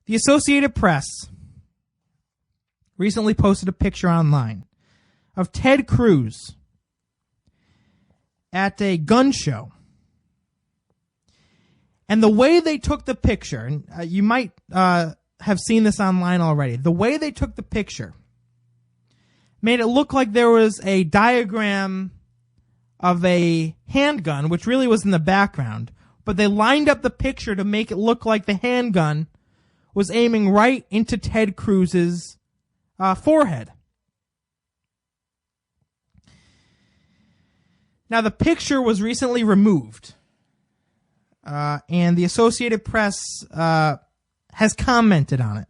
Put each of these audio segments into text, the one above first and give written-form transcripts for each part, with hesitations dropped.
The Associated Press recently posted a picture online of Ted Cruz at a gun show. And the way they took the picture, and you might have seen this online already, the way they took the picture made it look like there was a diagram of a handgun, which really was in the background, but they lined up the picture to make it look like the handgun was aiming right into Ted Cruz's forehead. Now, the picture was recently removed, and the Associated Press has commented on it.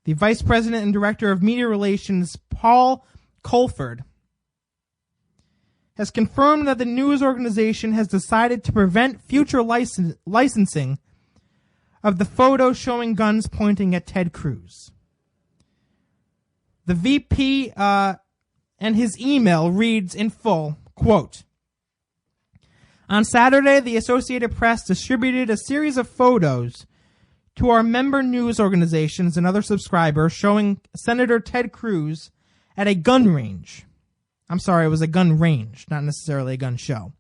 The Vice President and Director of Media Relations, Paul Colford, has confirmed that the news organization has decided to prevent future licensing of the photo showing guns pointing at Ted Cruz. The VP and his email reads in full, quote, "On Saturday, the Associated Press distributed a series of photos to our member news organizations and other subscribers showing Senator Ted Cruz at a gun range." I'm sorry, it was a gun range, not necessarily a gun show.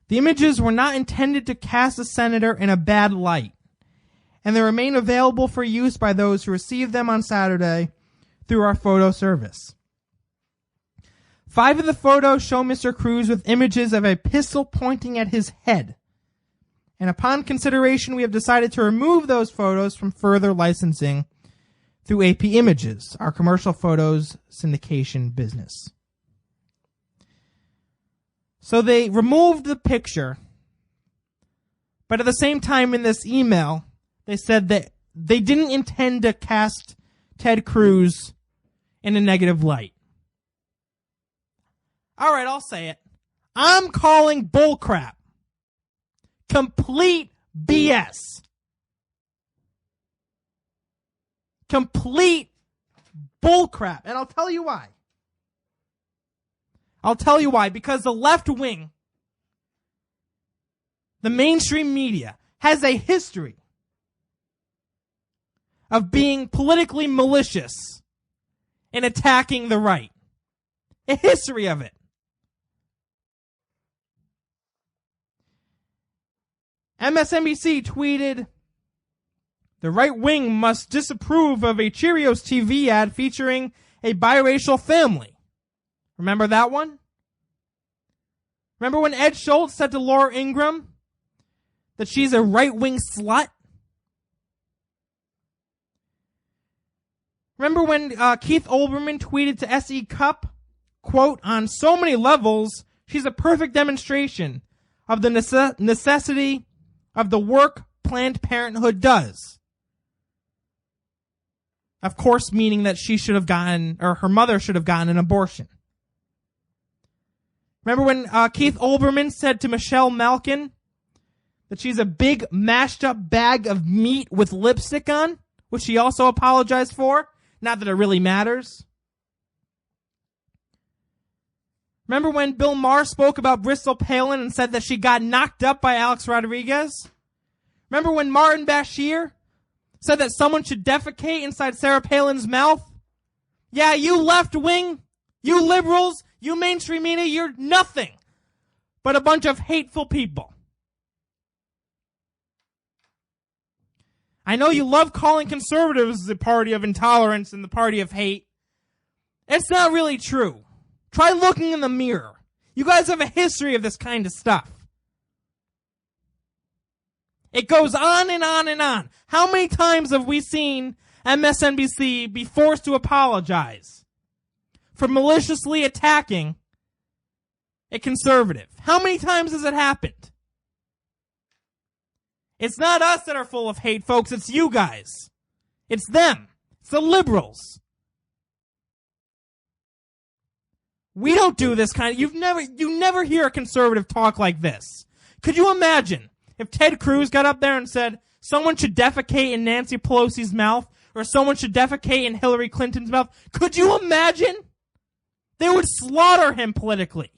"The images were not intended to cast the senator in a bad light, and they remain available for use by those who received them on Saturday through our photo service. 5 of the photos show Mr. Cruz with images of a pistol pointing at his head. And upon consideration, we have decided to remove those photos from further licensing through AP Images, our commercial photos syndication business." So they removed the picture, but at the same time in this email, they said that they didn't intend to cast Ted Cruz in a negative light. All right, I'll say it. I'm calling bullcrap. Complete BS. Complete bullcrap. And I'll tell you why. Because the left wing, the mainstream media, has a history of being politically malicious in attacking the right. A history of it. MSNBC tweeted, "The right wing must disapprove of a Cheerios TV ad featuring a biracial family." Remember that one? Remember when Ed Schultz said to Laura Ingraham that she's a right-wing slut? Remember when Keith Olbermann tweeted to S.E. Cupp, quote, "On so many levels, she's a perfect demonstration of the necessity of the work Planned Parenthood does." Of course, meaning that she should have gotten, or her mother should have gotten an abortion. Remember when Keith Olbermann said to Michelle Malkin that she's a big mashed up bag of meat with lipstick on, which she also apologized for? Not that it really matters. Remember when Bill Maher spoke about Bristol Palin and said that she got knocked up by Alex Rodriguez? Remember when Martin Bashir said that someone should defecate inside Sarah Palin's mouth? Yeah, you left wing, you liberals, you mainstream media, you're nothing but a bunch of hateful people. I know you love calling conservatives the party of intolerance and the party of hate. It's not really true. Try looking in the mirror. You guys have a history of this kind of stuff. It goes on and on and on. How many times have we seen MSNBC be forced to apologize for maliciously attacking a conservative? How many times has it happened? It's not us that are full of hate, folks. It's you guys. It's them. It's the liberals. We don't do this kind of... You never hear a conservative talk like this. Could you imagine if Ted Cruz got up there and said, someone should defecate in Nancy Pelosi's mouth, or someone should defecate in Hillary Clinton's mouth? Could you imagine? They would slaughter him politically.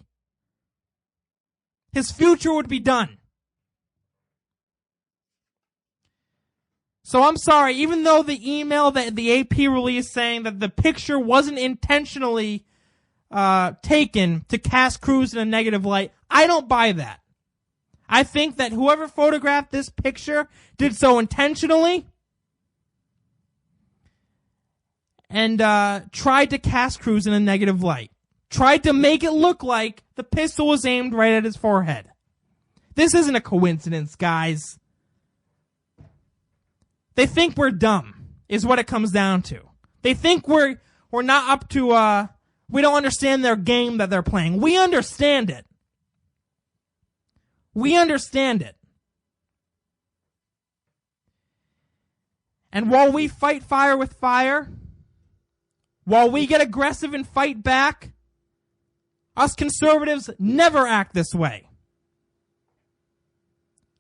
His future would be done. So I'm sorry, even though the email that the AP released saying that the picture wasn't intentionally taken to cast Cruz in a negative light, I don't buy that. I think that whoever photographed this picture did so intentionally and tried to cast Cruz in a negative light. Tried to make it look like the pistol was aimed right at his forehead. This isn't a coincidence, guys. They think we're dumb, is what it comes down to. They think we're not up to, we don't understand their game that they're playing. We understand it. We understand it. And while we fight fire with fire, while we get aggressive and fight back, us conservatives never act this way.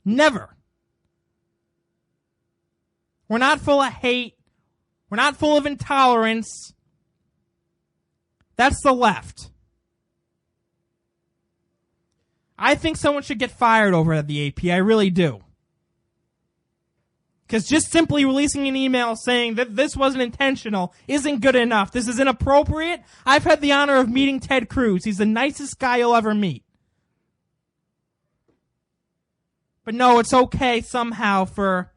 Never. We're not full of hate. We're not full of intolerance. That's the left. I think someone should get fired over at the AP. I really do. Because just simply releasing an email saying that this wasn't intentional isn't good enough. This is inappropriate. I've had the honor of meeting Ted Cruz. He's the nicest guy you'll ever meet. But no, it's okay somehow for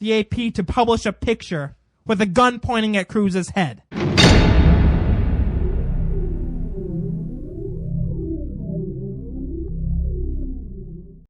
the AP to publish a picture with a gun pointing at Cruz's head.